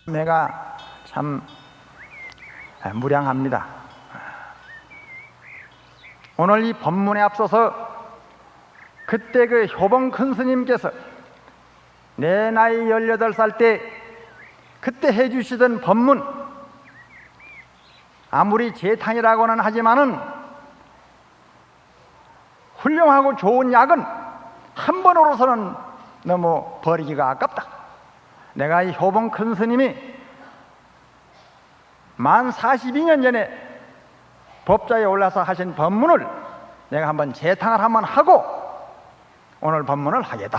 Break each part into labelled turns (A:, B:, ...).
A: 내가 참 무량합니다. 오늘 이 법문에 앞서서 그때 그 효봉 큰 스님께서 내 나이 18살 때 그때 해주시던 법문, 아무리 재탕이라고는 하지만은 훌륭하고 좋은 약은 한 번으로서는 너무 버리기가 아깝다. 내가 이 효봉 큰 스님이 만 42년 전에 법좌에 올라서 하신 법문을 내가 한번 재탕을 한번 하고 오늘 법문을 하겠다.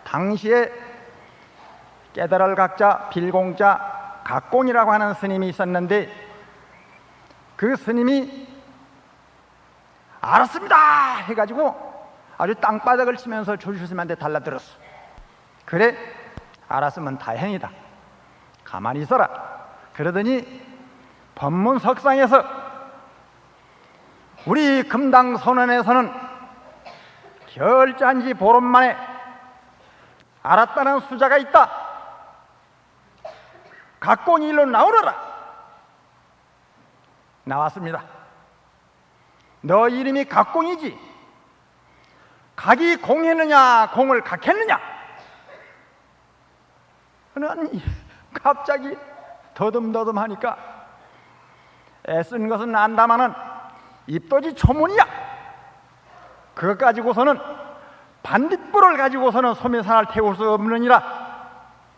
A: 당시에 깨달을 각자 빌공자 각공이라고 하는 스님이 있었는데 그 스님이 알았습니다 해가지고 아주 땅바닥을 치면서 조주스님한테 달라들었어. 그래, 알았으면 다행이다, 가만히 있어라. 그러더니 법문 석상에서 우리 금당 선언에서는 결잔지 보름 만에 알았다는 수자가 있다. 각공이 일로 나오너라. 나왔습니다. 너 이름이 각공이지 각이 공했느냐 공을 각했느냐? 그는 갑자기 더듬더듬하니까 애쓴 것은 안다마는 입도지 초문이야. 그것 가지고서는 반딧불을 가지고서는 소매산을 태울 수 없느니라.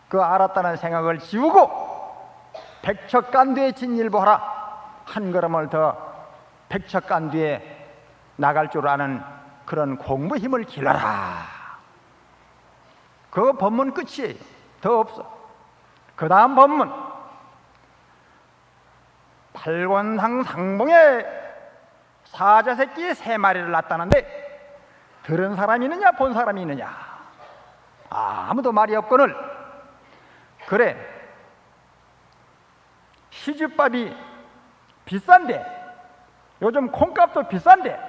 A: 그 알았다는 생각을 지우고 백척간두에 진일보하라. 한 걸음을 더 백척간두에 나갈 줄 아는 그런 공부 힘을 길러라. 그 법문 끝이에요. 더 없어. 그 다음 법문, 팔권상 상봉에 사자새끼 3마리를 낳았다는데 들은 사람이 있느냐 본 사람이 있느냐? 아무도 말이 없거늘. 그래, 시집밥이 비싼데, 요즘 콩값도 비싼데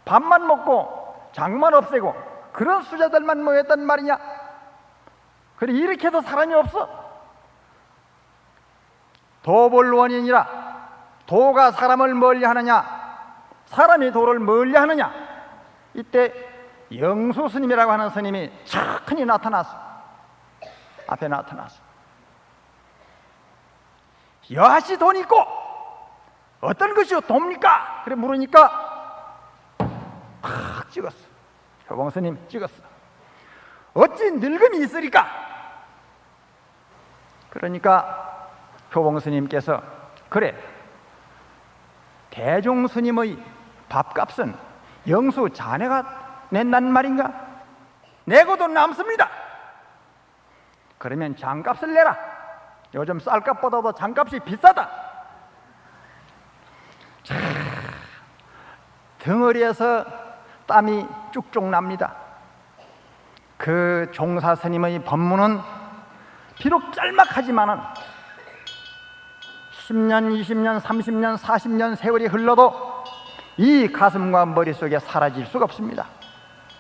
A: 밥만 먹고 장만 없애고 그런 수자들만 모였단 말이냐? 그래, 이렇게 해도 사람이 없어? 도벌원인이라. 도가 사람을 멀리하느냐 사람이 도를 멀리하느냐? 이때 영수 스님이라고 하는 스님이 착하니 나타났어. 앞에 나타났어. 여하시 돈 있고 어떤 것이 돕니까? 그래 물으니까 탁 찍었어. 효봉 스님 찍었어. 어찌 늙음이 있으리까? 그러니까 효봉 스님께서 그래, 대종 스님의 밥값은 영수 자네가 낸단 말인가? 내고도 남습니다. 그러면 장값을 내라. 요즘 쌀값보다도 장값이 비싸다. 자, 덩어리에서 땀이 쭉쭉 납니다. 그 종사 스님의 법문은 비록 짤막하지만은 10년, 20년, 30년, 40년 세월이 흘러도 이 가슴과 머릿속에 사라질 수가 없습니다.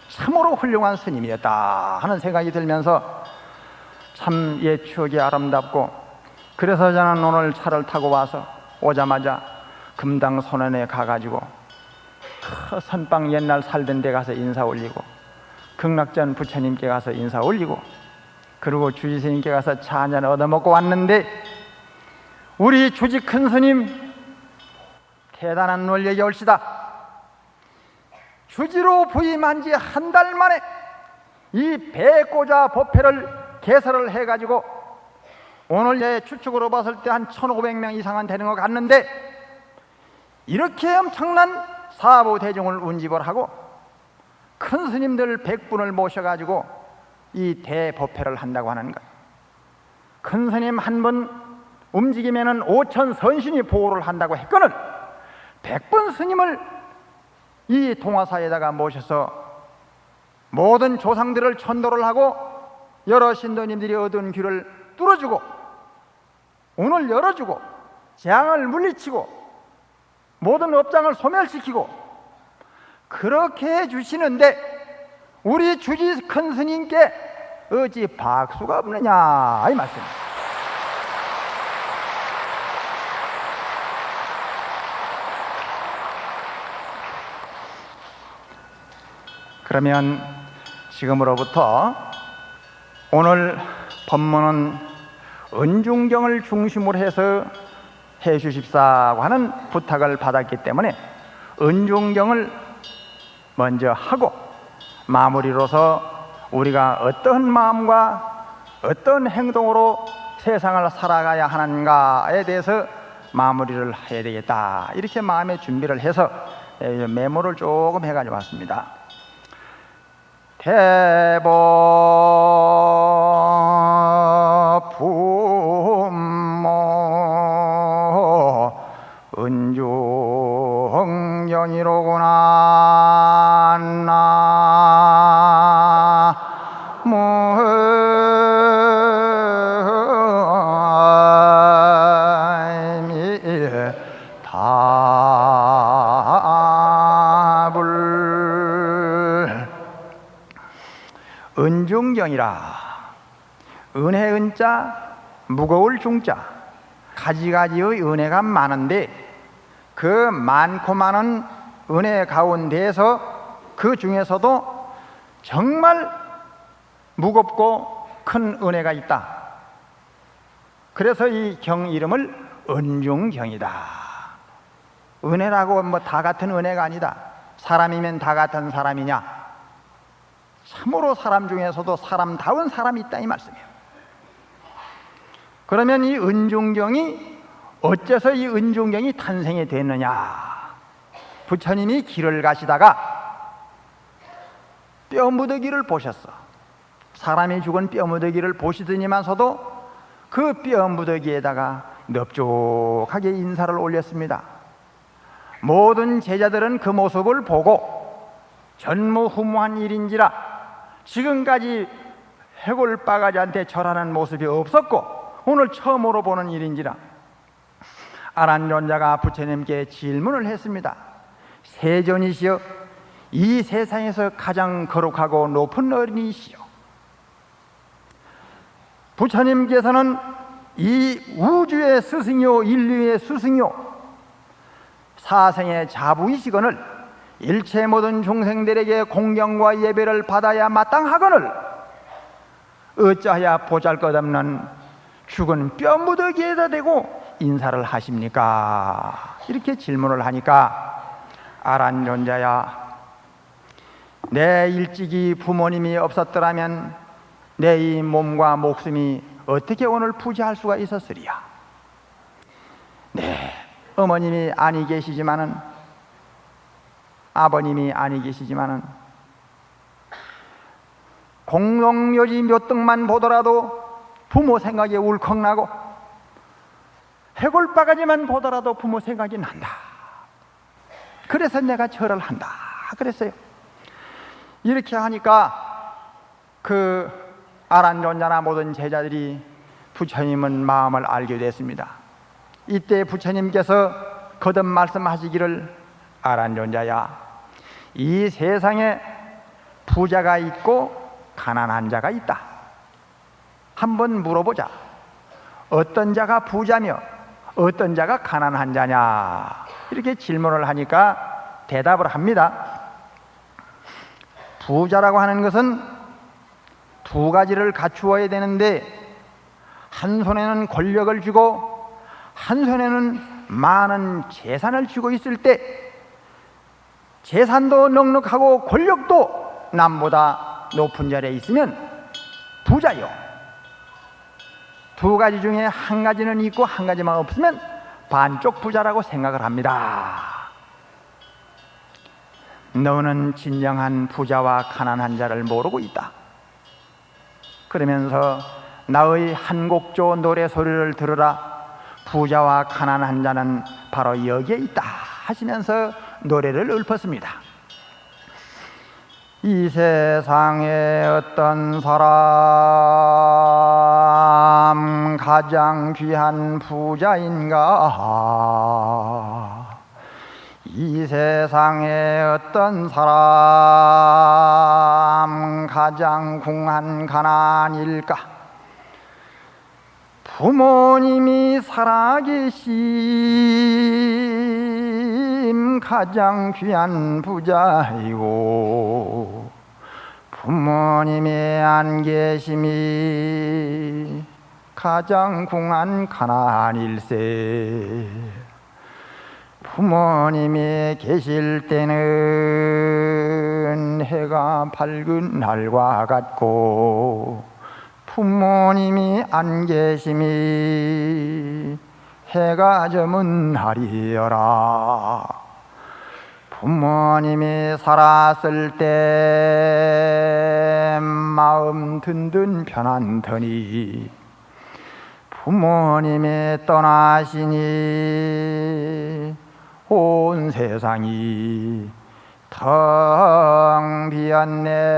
A: 참으로 훌륭한 스님이었다 하는 생각이 들면서 참 옛 추억이 아름답고, 그래서 저는 오늘 차를 타고 와서 오자마자 금당 선원에 가가지고 그 선방 옛날 살던 데 가서 인사 올리고, 극락전 부처님께 가서 인사 올리고, 그리고 주지스님께 가서 차 한잔 얻어먹고 왔는데, 우리 주지 큰 스님 대단한 논리에 올시다. 주지로 부임한 지 한 달 만에 이 배꼬자 법회를 개설을 해가지고 오늘 내 추측으로 봤을 때 한 1500명 이상은 되는 것 같는데, 이렇게 엄청난 사부 대중을 운집을 하고 큰 스님들 100분을 모셔가지고 이 대법회를 한다고 하는 것. 큰 스님 한 분 움직이면은 5천 선신이 보호를 한다고 했거늘 100분 스님을 이 동화사에다가 모셔서 모든 조상들을 천도를 하고 여러 신도님들이 얻은 길을 뚫어주고 운을 열어주고 재앙을 물리치고 모든 업장을 소멸시키고 그렇게 해주시는데 우리 주지 큰 스님께 어찌 박수가 없느냐 이 말씀입니다. 그러면 지금으로부터 오늘 법문은 은중경을 중심으로 해서 해 주십사고 하는 부탁을 받았기 때문에 은중경을 먼저 하고 마무리로서 우리가 어떤 마음과 어떤 행동으로 세상을 살아가야 하는가에 대해서 마무리를 해야 되겠다, 이렇게 마음의 준비를 해서 메모를 조금 해가지고 왔습니다. 대법 부모 은중경이로구나. 은중경이라. 은혜 은자, 무거울 중자, 가지가지의 은혜가 많은데 그 많고 많은 은혜 가운데에서 그 중에서도 정말 무겁고 큰 은혜가 있다. 그래서 이 경 이름을 은중경이다. 은혜라고 뭐 다 같은 은혜가 아니다. 사람이면 다 같은 사람이냐? 참으로 사람 중에서도 사람다운 사람이 있다 이 말씀이에요. 그러면 이 은중경이 어째서 이 은중경이 탄생이 됐느냐? 부처님이 길을 가시다가 뼈무더기를 보셨어. 사람이 죽은 뼈무더기를 보시더니만서도 그 뼈무더기에다가 넙죽하게 인사를 올렸습니다. 모든 제자들은 그 모습을 보고 전무후무한 일인지라 지금까지 해골바가지한테 절하는 모습이 없었고 오늘 처음으로 보는 일인지라 아란존자가 부처님께 질문을 했습니다. 세존이시여, 이 세상에서 가장 거룩하고 높은 어린이시여, 부처님께서는 이 우주의 스승이요 인류의 스승이요 사생의 자부이시거늘 일체 모든 중생들에게 공경과 예배를 받아야 마땅하거늘 어찌하여 보잘것없는 죽은 뼈무더기에다 대고 인사를 하십니까? 이렇게 질문을 하니까 아란존자야, 내 일찍이 부모님이 없었더라면 내 이 몸과 목숨이 어떻게 오늘 부지할 수가 있었으리야. 네, 어머님이 아니 계시지만은 아버님이 아니 계시지만은 공동묘지 몇 등만 보더라도 부모 생각이 울컥나고 해골바가지만 보더라도 부모 생각이 난다. 그래서 내가 절을 한다 그랬어요. 이렇게 하니까 그 아란존자나 모든 제자들이 부처님은 마음을 알게 됐습니다. 이때 부처님께서 거듭 말씀하시기를 아란존자야, 이 세상에 부자가 있고 가난한 자가 있다. 한번 물어보자. 어떤 자가 부자며 어떤 자가 가난한 자냐? 이렇게 질문을 하니까 대답을 합니다. 부자라고 하는 것은 두 가지를 갖추어야 되는데 한 손에는 권력을 쥐고 한 손에는 많은 재산을 쥐고 있을 때 재산도 넉넉하고 권력도 남보다 높은 자리에 있으면 부자요. 두 가지 중에 한 가지는 있고 한 가지만 없으면 반쪽 부자라고 생각을 합니다. 너는 진정한 부자와 가난한 자를 모르고 있다. 그러면서 나의 한곡조 노래 소리를 들으라. 부자와 가난한 자는 바로 여기에 있다 하시면서 노래를 읊었습니다. 이 세상에 어떤 사람 가장 귀한 부자인가? 이 세상에 어떤 사람 가장 궁한 가난일까? 부모님이 살아계심 가장 귀한 부자이고 부모님이 안 계심이 가장 궁한 가난일세. 부모님이 계실 때는 해가 밝은 날과 같고 부모님이 안 계심이 해가 저문 날이여라. 부모님이 살았을 때 마음 든든 편안더니 부모님이 떠나시니 온 세상이 텅 비었네.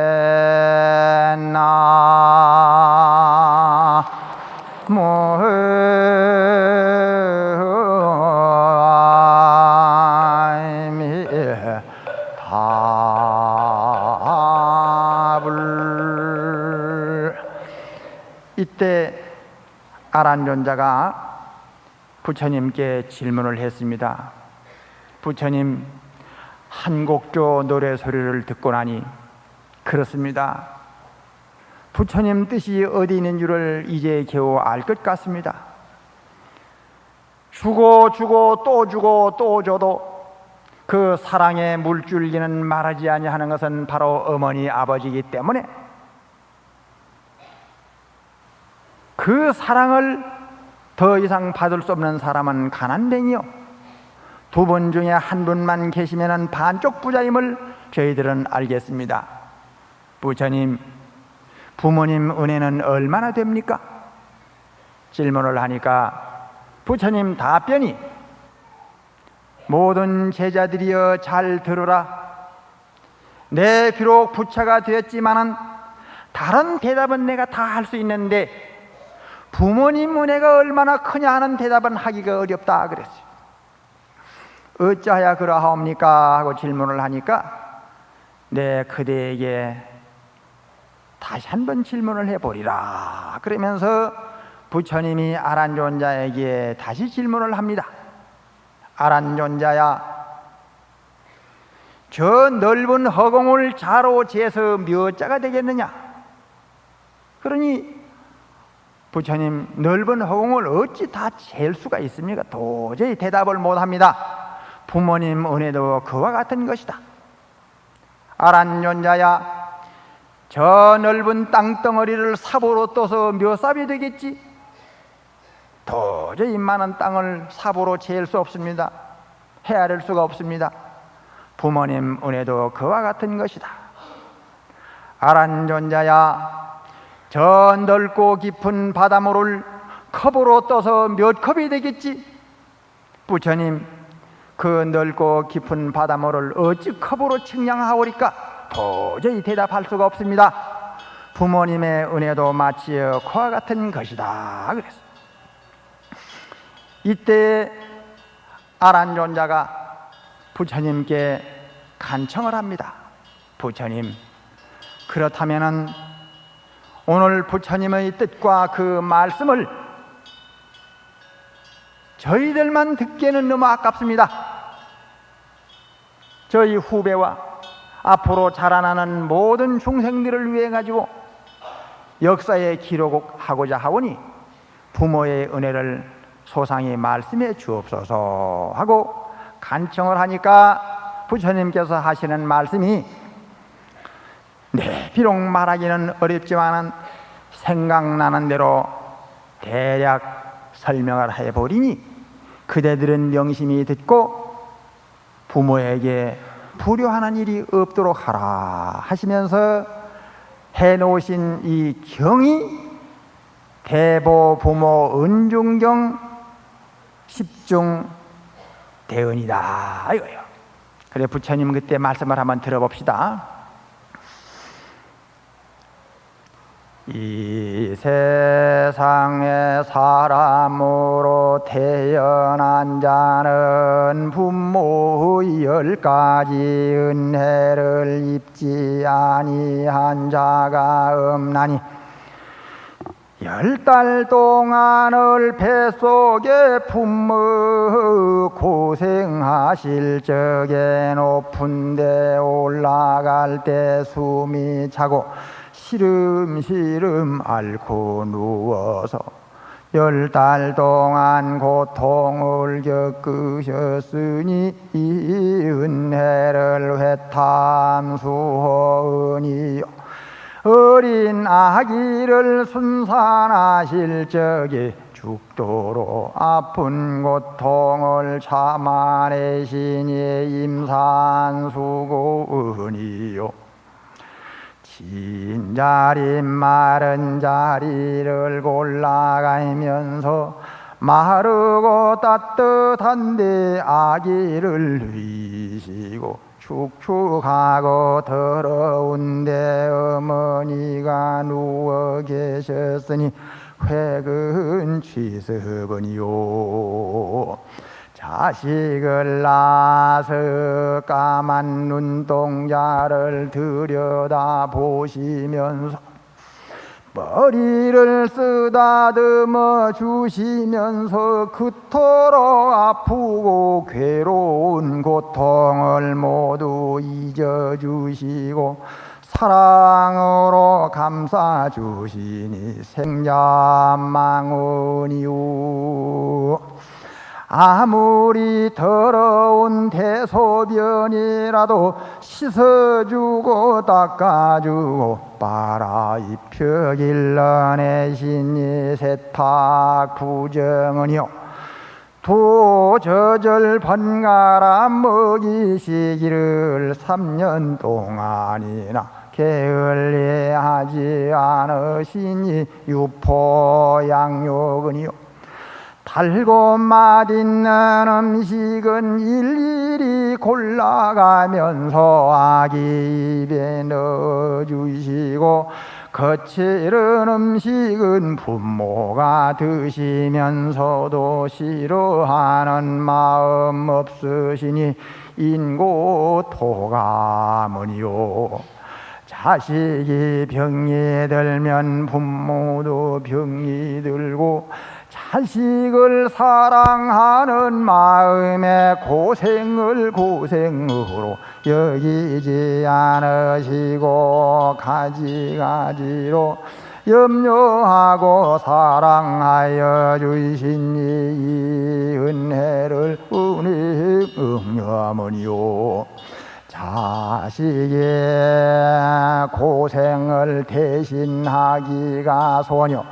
A: 이때 아란존자가 부처님께 질문을 했습니다. 부처님, 한곡조 노래 소리를 듣고 나니 그렇습니다. 부처님 뜻이 어디 있는 줄을 이제 겨우 알 것 같습니다. 주고 또 주고 또 줘도 그 사랑의 물줄기는 말하지 아니하는 것은 바로 어머니 아버지이기 때문에 그 사랑을 더 이상 받을 수 없는 사람은 가난뱅이요, 두 분 중에 한 분만 계시면 반쪽 부자임을 저희들은 알겠습니다. 부처님, 부모님 은혜는 얼마나 됩니까? 질문을 하니까 부처님 답변이 모든 제자들이여 잘 들으라. 내 비록 부처가 되었지만은 다른 대답은 내가 다 할 수 있는데 부모님 은혜가 얼마나 크냐 하는 대답은 하기가 어렵다 그랬어요. 어찌하여 그러하옵니까? 하고 질문을 하니까 네, 그대에게 다시 한번 질문을 해보리라 그러면서 부처님이 아란존자에게 다시 질문을 합니다. 아란존자야, 저 넓은 허공을 자로 재서 몇 자가 되겠느냐? 그러니 부처님, 넓은 허공을 어찌 다 잴 수가 있습니까? 도저히 대답을 못합니다. 부모님 은혜도 그와 같은 것이다. 아란존자야, 저 넓은 땅덩어리를 삽으로 떠서 몇 삽이 되겠지? 도저히 많은 땅을 삽으로 잴 수 없습니다. 헤아릴 수가 없습니다. 부모님 은혜도 그와 같은 것이다. 아란존자야, 저 넓고 깊은 바닷물을 컵으로 떠서 몇 컵이 되겠지? 부처님, 그 넓고 깊은 바닷물을 어찌 컵으로 측량하오리까? 도저히 대답할 수가 없습니다. 부모님의 은혜도 마치 그와 같은 것이다 그랬어요. 이때 아란존자가 부처님께 간청을 합니다. 부처님, 그렇다면은 오늘 부처님의 뜻과 그 말씀을 저희들만 듣기에는 너무 아깝습니다. 저희 후배와 앞으로 자라나는 모든 중생들을 위해 가지고 역사에 기록하고자 하오니 부모의 은혜를 소상히 말씀해 주옵소서 하고 간청을 하니까 부처님께서 하시는 말씀이, 네, 비록 말하기는 어렵지만은 생각나는 대로 대략 설명을 해버리니 그대들은 명심히 듣고 부모에게 불효하는 일이 없도록 하라 하시면서 해놓으신 이 경이 대보부모 은중경 10중 대언이다 이거예요. 그래 부처님 그때 말씀을 한번 들어봅시다. 이 세상에 사람으로 태어난 자는 부모의 10가지 은혜를 입지 아니한 자가 없나니 10달 동안을 뱃속에 품어 고생하실 적에 높은 데 올라갈 때 숨이 차고 시름시름 앓고 누워서 10달 동안 고통을 겪으셨으니 이 은혜를 회탐수하오니요. 어린 아기를 순산하실 적에 죽도록 아픈 고통을 참아내시니 임산수고은이요. 진 자리 마른 자리를 골라가면서 마르고 따뜻한데 아기를 누이시고 축축하고 더러운데 어머니가 누워 계셨으니 회근 취습은요. 자식을 낳아서 까만 눈동자를 들여다보시면서 머리를 쓰다듬어 주시면서 그토록 아프고 괴로운 고통을 모두 잊어주시고 사랑으로 감싸주시니 생자망언이요. 아무리 더러운 대소변이라도 씻어주고 닦아주고 빨아 입혀 길러내시니 세탁 부정은요. 도저절 번갈아 먹이시기를 3년 동안이나 게을리하지 않으시니 유포양육은요. 달고 맛있는 음식은 일일이 골라가면서 아기 입에 넣어주시고 거칠은 음식은 부모가 드시면서도 싫어하는 마음 없으시니 인고토감은요. 자식이 병이 들면 부모도 병이 들고 자식을 사랑하는 마음에 고생을 고생으로 여기지 않으시고 가지가지로 염려하고 사랑하여 주시니 이 은혜를 은혜 응념하니요. 자식의 고생을 대신하기가 소녀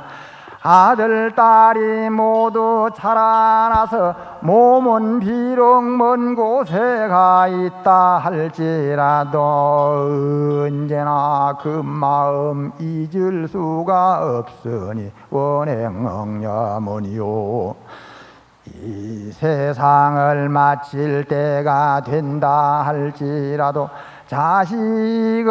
A: 아들 딸이 모두 자라나서 몸은 비록 먼 곳에 가 있다 할지라도 언제나 그 마음 잊을 수가 없으니 원행응념은요. 이 세상을 마칠 때가 된다 할지라도 자식을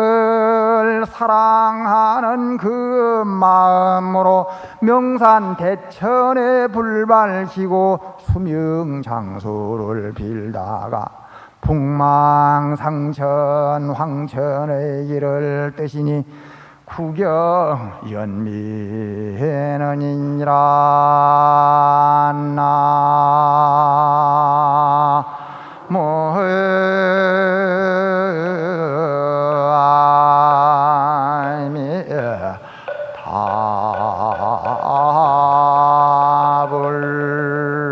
A: 사랑하는 그 마음으로 명산대천에 불 밝히고 수명장수를 빌다가 북망상천 황천의 길을 뜨시니 구경연미해는이니라. 나모 답을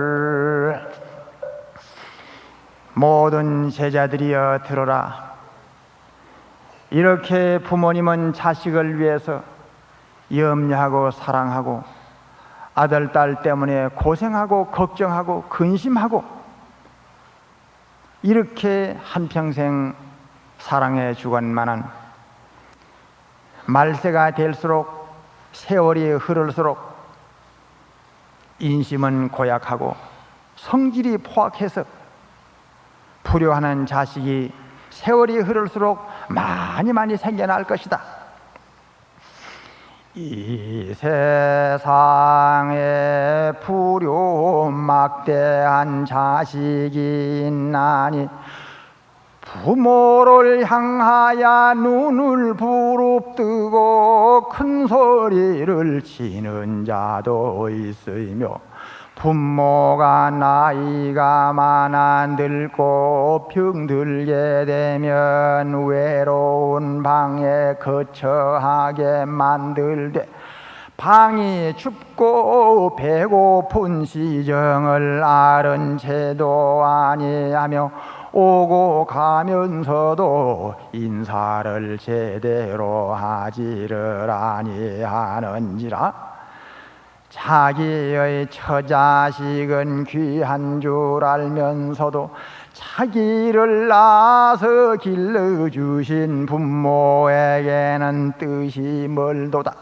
A: 모든 제자들이여 들어라. 이렇게 부모님은 자식을 위해서 염려하고 사랑하고 아들, 딸 때문에 고생하고 걱정하고 근심하고 이렇게 한평생 사랑해 주건만은 말세가 될수록 세월이 흐를수록 인심은 고약하고 성질이 포악해서 불효하는 자식이 세월이 흐를수록 많이 생겨날 것이다. 이 세상에 불효 막대한 자식이 있나니 부모를 향하여 눈을 부릅뜨고 큰 소리를 치는 자도 있으며 부모가 나이가 많아 늙고 병들게 되면 외로운 방에 거처하게 만들되 방이 춥고 배고픈 시정을 앓은 채도 아니하며 오고 가면서도 인사를 제대로 하지를 아니하는지라. 자기의 처자식은 귀한 줄 알면서도 자기를 낳아서 길러주신 부모에게는 뜻이 멀도다.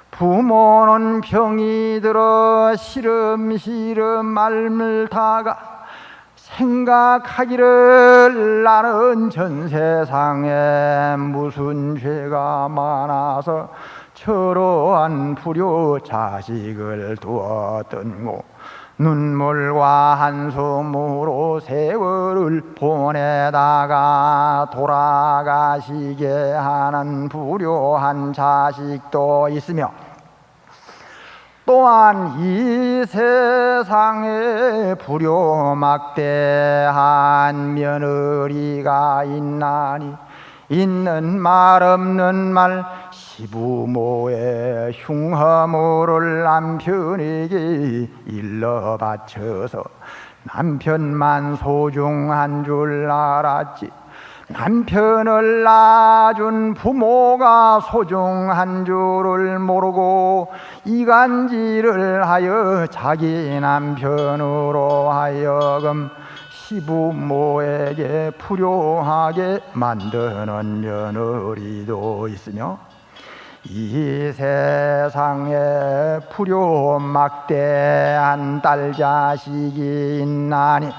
A: 부모는 병이 들어 시름시름 앓다가 생각하기를 나는 전 세상에 무슨 죄가 많아서 저러한 불효 자식을 두었던고 눈물과 한숨으로 세월을 보내다가 돌아가시게 하는 불효한 자식도 있으며 또한 이 세상에 불효 막대한 며느리가 있나니 있는 말 없는 말 시부모의 흉허물을 남편에게 일러 바쳐서 남편만 소중한 줄 알았지 남편을 낳아준 부모가 소중한 줄을 모르고 이간질을 하여 자기 남편으로 하여금 시부모에게 불효하게 만드는 며느리도 있으며 이 세상에 불효 막대한 딸 자식이 있나니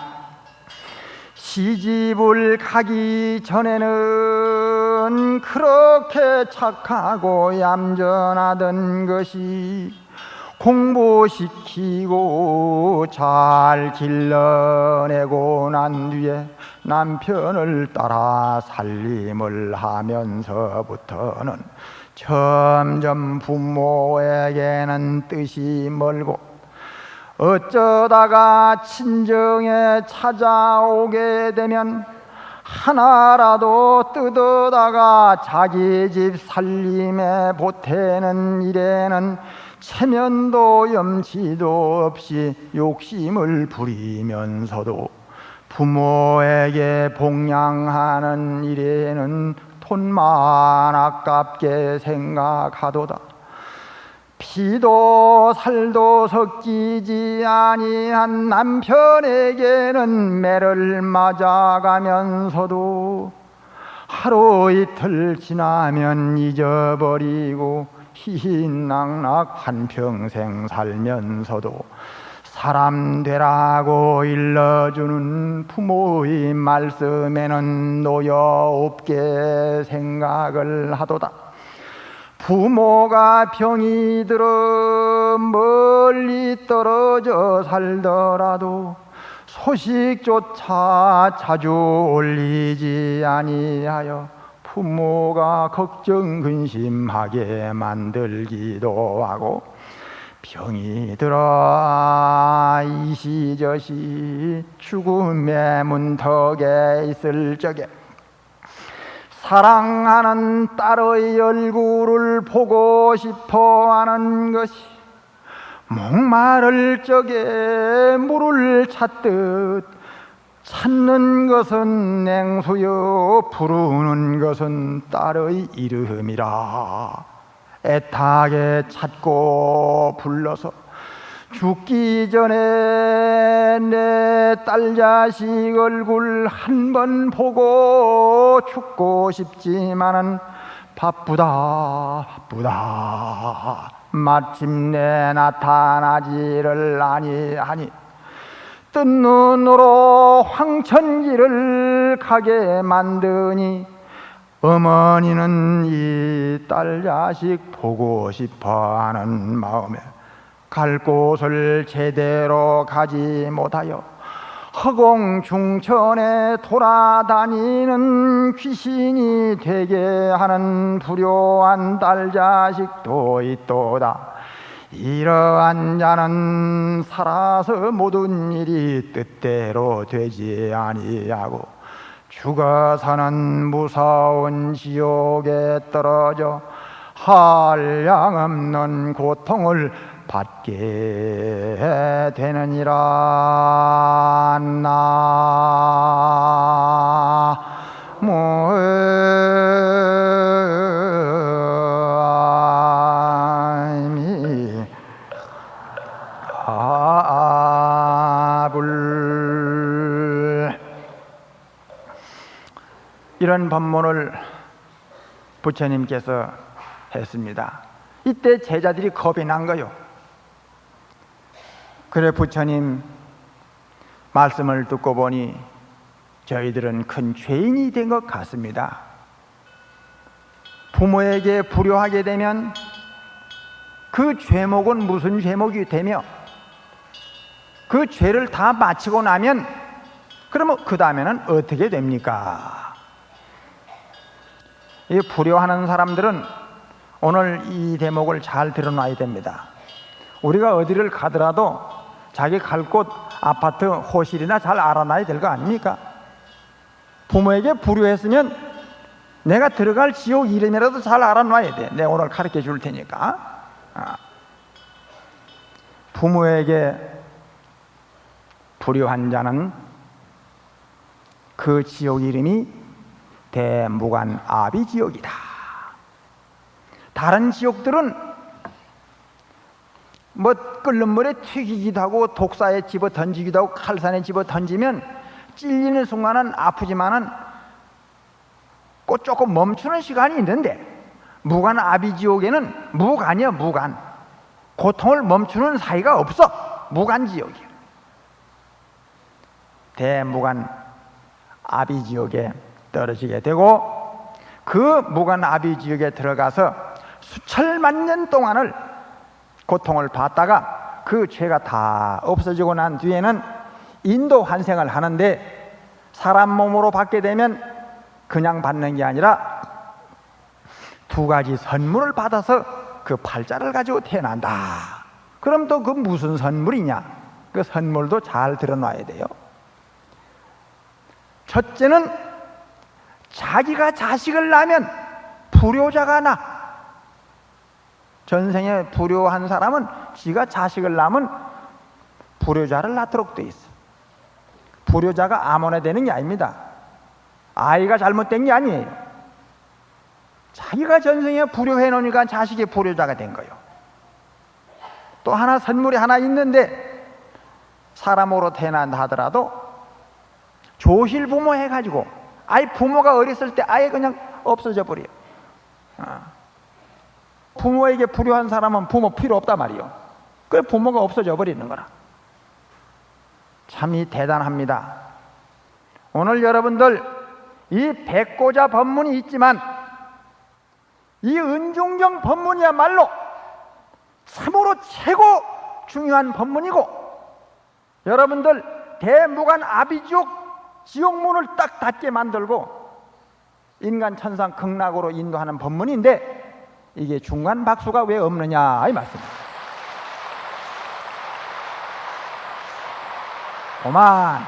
A: 시집을 가기 전에는 그렇게 착하고 얌전하던 것이 공부시키고 잘 길러내고 난 뒤에 남편을 따라 살림을 하면서부터는 점점 부모에게는 뜻이 멀고 어쩌다가 친정에 찾아오게 되면 하나라도 뜯어다가 자기 집 살림에 보태는 일에는 체면도 염치도 없이 욕심을 부리면서도 부모에게 봉양하는 일에는 돈만 아깝게 생각하도다. 피도 살도 섞이지 아니한 남편에게는 매를 맞아가면서도 하루 이틀 지나면 잊어버리고 희희낙낙 한평생 살면서도 사람 되라고 일러주는 부모의 말씀에는 놓여 없게 생각을 하도다. 부모가 병이 들어 멀리 떨어져 살더라도 소식조차 자주 올리지 아니하여 부모가 걱정 근심하게 만들기도 하고 병이 들어 이시저시 죽음의 문턱에 있을 적에 사랑하는 딸의 얼굴을 보고 싶어 하는 것이 목마를 적에 물을 찾듯 찾는 것은 냉수여 부르는 것은 딸의 이름이라. 애타게 찾고 불러서 죽기 전에 내 딸 자식 얼굴 한 번 보고 죽고 싶지만은 바쁘다 마침내 나타나지를 아니하니 뜬 눈으로 황천길을 가게 만드니 어머니는 이 딸 자식 보고 싶어하는 마음에 갈 곳을 제대로 가지 못하여 허공중천에 돌아다니는 귀신이 되게 하는 불효한 딸 자식도 있도다. 이러한 자는 살아서 모든 일이 뜻대로 되지 아니하고 죽어서는 무서운 지옥에 떨어져 한량없는 고통을 받게 되느니라. 나무 이런 법문을 부처님께서 했습니다. 이때 제자들이 겁이 난 거요. 그래 부처님 말씀을 듣고 보니 저희들은 큰 죄인이 된 것 같습니다. 부모에게 불효하게 되면 그 죄목은 무슨 죄목이 되며 그 죄를 다 마치고 나면 그러면 그 다음에는 어떻게 됩니까? 이 불효하는 사람들은 오늘 이 대목을 잘 들어놔야 됩니다. 우리가 어디를 가더라도 자기 갈 곳 아파트 호실이나 잘 알아놔야 될 거 아닙니까? 부모에게 불효했으면 내가 들어갈 지옥 이름이라도 잘 알아놔야 돼. 내가 오늘 가르쳐 줄 테니까. 부모에게 불효한 자는 그 지옥 이름이 대무간 아비지옥이다. 다른 지옥들은 뭐 끓는 물에 튀기기도 하고 독사에 집어 던지기도 하고 칼산에 집어 던지면 찔리는 순간은 아프지만은 꼭 조금 멈추는 시간이 있는데 무간 아비지옥에는 무간이야. 무간. 고통을 멈추는 사이가 없어. 무간지옥이야. 대무간 아비지옥에 떨어지게 되고 그 무간 아비지옥에 들어가서 수천만 년 동안을 고통을 받다가 그 죄가 다 없어지고 난 뒤에는 인도 환생을 하는데 사람 몸으로 받게 되면 그냥 받는 게 아니라 두 가지 선물을 받아서 그 팔자를 가지고 태어난다. 그럼 또 그 무슨 선물이냐? 그 선물도 잘 들어놔야 돼요. 첫째는 자기가 자식을 낳으면 불효자가 나. 전생에 불효한 사람은 지가 자식을 낳으면 불효자를 낳도록 돼 있어. 불효자가 아무나 되는 게 아닙니다. 아이가 잘못된 게 아니에요. 자기가 전생에 불효해 놓으니까 자식이 불효자가 된 거예요. 또 하나 선물이 하나 있는데 사람으로 태어난다 하더라도 조실부모 해가지고 아이 부모가 어렸을 때 아예 그냥 없어져 버려요. 부모에게 불효한 사람은 부모 필요 없단 말이에요. 그 부모가 없어져 버리는 거라. 참이 대단합니다. 오늘 여러분들 이 백고자 법문이 있지만 이 은중경 법문이야말로 참으로 최고 중요한 법문이고 여러분들 대무간 아비지옥 지옥문을 딱 닫게 만들고 인간 천상 극락으로 인도하는 법문인데 이게 중간 박수가 왜 없느냐 이 말씀입니다. 그만.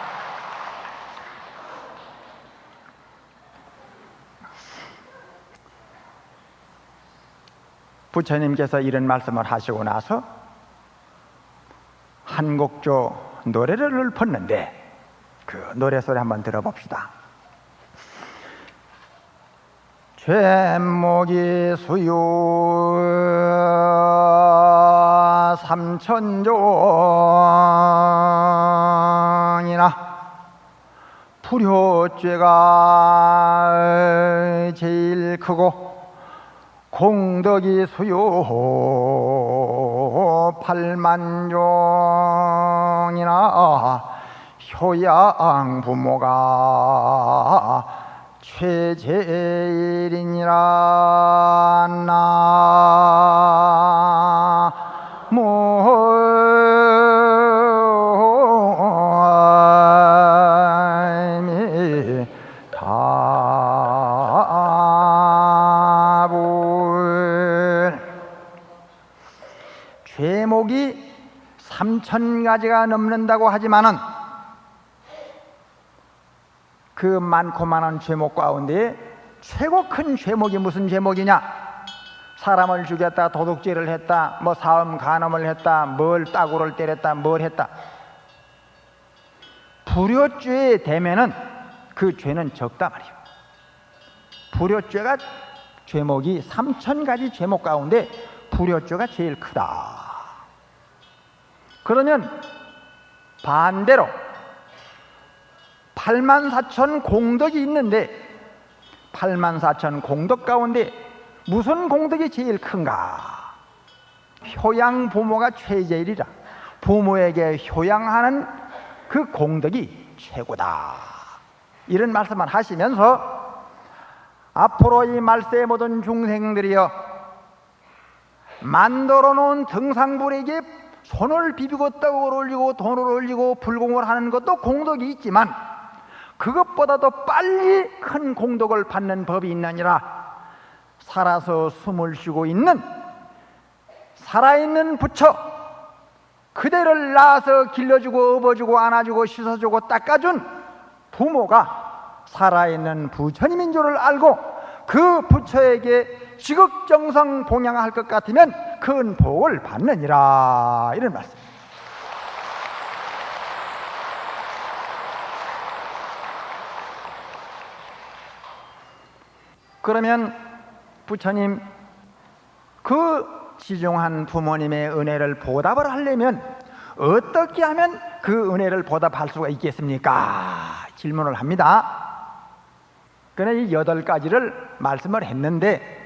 A: 부처님께서 이런 말씀을 하시고 나서 한곡조 노래를 읊었는데 그 노래소리 한번 들어봅시다. 죄목이 수요 삼천종이나 불효죄가 제일 크고 공덕이 수요 팔만종이나 효양 부모가 최제일이니라. 죄목이 3,000가지가 넘는다고 하지만은 그 많고 많은 죄목 가운데 최고 큰 죄목이 무슨 죄목이냐? 사람을 죽였다, 도둑질을 했다, 뭐 사음 간음을 했다, 뭘 따구를 때렸다, 뭘 했다. 불효죄에 되면은 그 죄는 적다 말이에요. 불효죄가 죄목이 3,000가지 죄목 가운데 불효죄가 제일 크다. 그러면 반대로 84,000 공덕이 있는데 84,000 공덕 가운데 무슨 공덕이 제일 큰가? 효양 부모가 최제일이라. 부모에게 효양하는 그 공덕이 최고다. 이런 말씀을 하시면서 앞으로 이 말세의 모든 중생들이여 만들어 놓은 등상불에게 손을 비비고 떡을 올리고 돈을 올리고 불공을 하는 것도 공덕이 있지만 그것보다도 빨리 큰 공덕을 받는 법이 있느니라. 살아서 숨을 쉬고 있는 살아있는 부처 그대를 낳아서 길러주고 업어주고 안아주고 씻어주고 닦아준 부모가 살아있는 부처님인 줄을 알고 그 부처에게 지극정성 봉양할 것 같으면 큰 복을 받느니라. 이런 말씀. 그러면 부처님 그 지중한 부모님의 은혜를 보답을 하려면 어떻게 하면 그 은혜를 보답할 수가 있겠습니까? 질문을 합니다. 그러나 이 8가지를 말씀을 했는데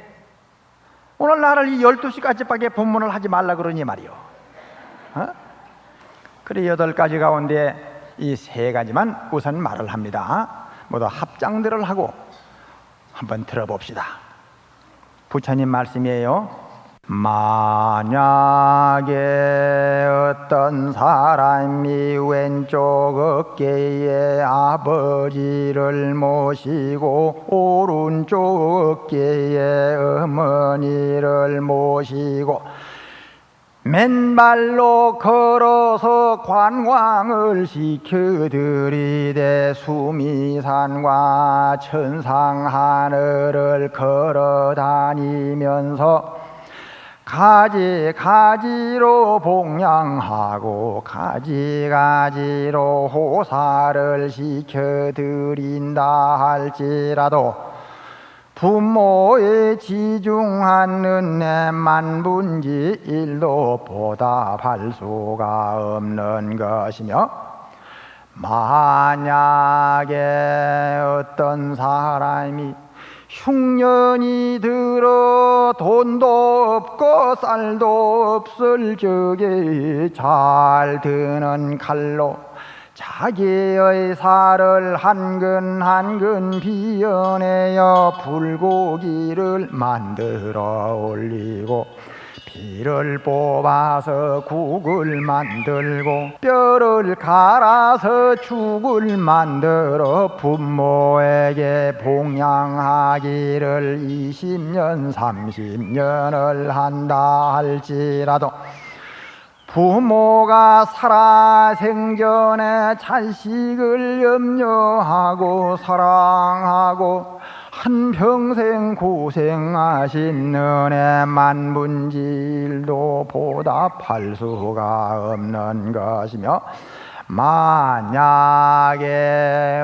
A: 오늘날을 이 12시까지밖에 본문을 하지 말라 그러니 말이요. 그래 8가지 가운데 이 3가지만 우선 말을 합니다. 모두 합장들을 하고 한번 들어봅시다. 부처님 말씀이에요. 만약에 어떤 사람이 왼쪽 어깨에 아버지를 모시고 오른쪽 어깨에 어머니를 모시고 맨발로 걸어서 관광을 시켜드리되 수미산과 천상하늘을 걸어 다니면서 가지가지로 봉양하고 가지가지로 호사를 시켜드린다 할지라도 부모의 지중한 은혜 만분지 일도 보답할 수가 없는 것이며 만약에 어떤 사람이 흉년이 들어 돈도 없고 쌀도 없을 적에 잘 드는 칼로 자기의 살을 한 근 한 근 비워내어 불고기를 만들어 올리고 피를 뽑아서 국을 만들고 뼈를 갈아서 죽을 만들어 부모에게 봉양하기를 20년 30년을 한다 할지라도 부모가 살아생전에 자식을 염려하고 사랑하고 한평생 고생하신 은혜 만분지일도 보답할 수가 없는 것이며 만약에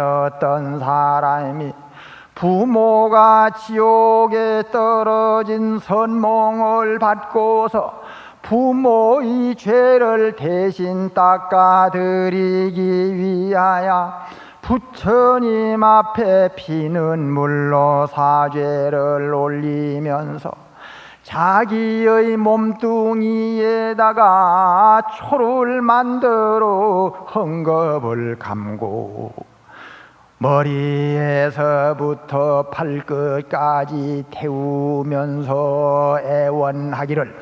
A: 어떤 사람이 부모가 지옥에 떨어진 선몽을 받고서 부모의 죄를 대신 닦아드리기 위하여 부처님 앞에 피눈물로 사죄를 올리면서 자기의 몸뚱이에다가 초를 만들어 헝겊을 감고 머리에서부터 발끝까지 태우면서 애원하기를,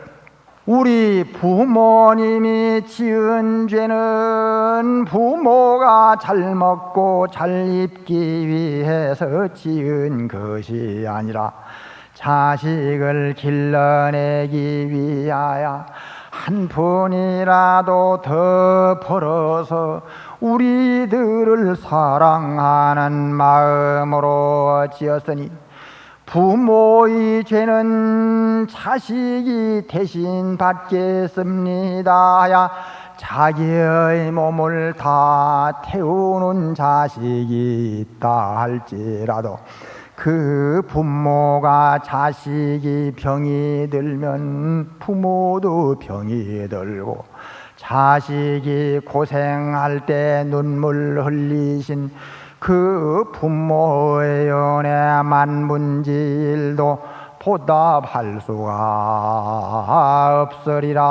A: 우리 부모님이 지은 죄는 부모가 잘 먹고 잘 입기 위해서 지은 것이 아니라 자식을 길러내기 위하여 한 푼이라도 더 벌어서 우리들을 사랑하는 마음으로 지었으니 부모의 죄는 자식이 대신 받겠습니다 하여 자기의 몸을 다 태우는 자식이 있다 할지라도 그 부모가 자식이 병이 들면 부모도 병이 들고, 자식이 고생할 때 눈물 흘리신 그 부모의 은혜 만문질도 보답할 수가 없으리라.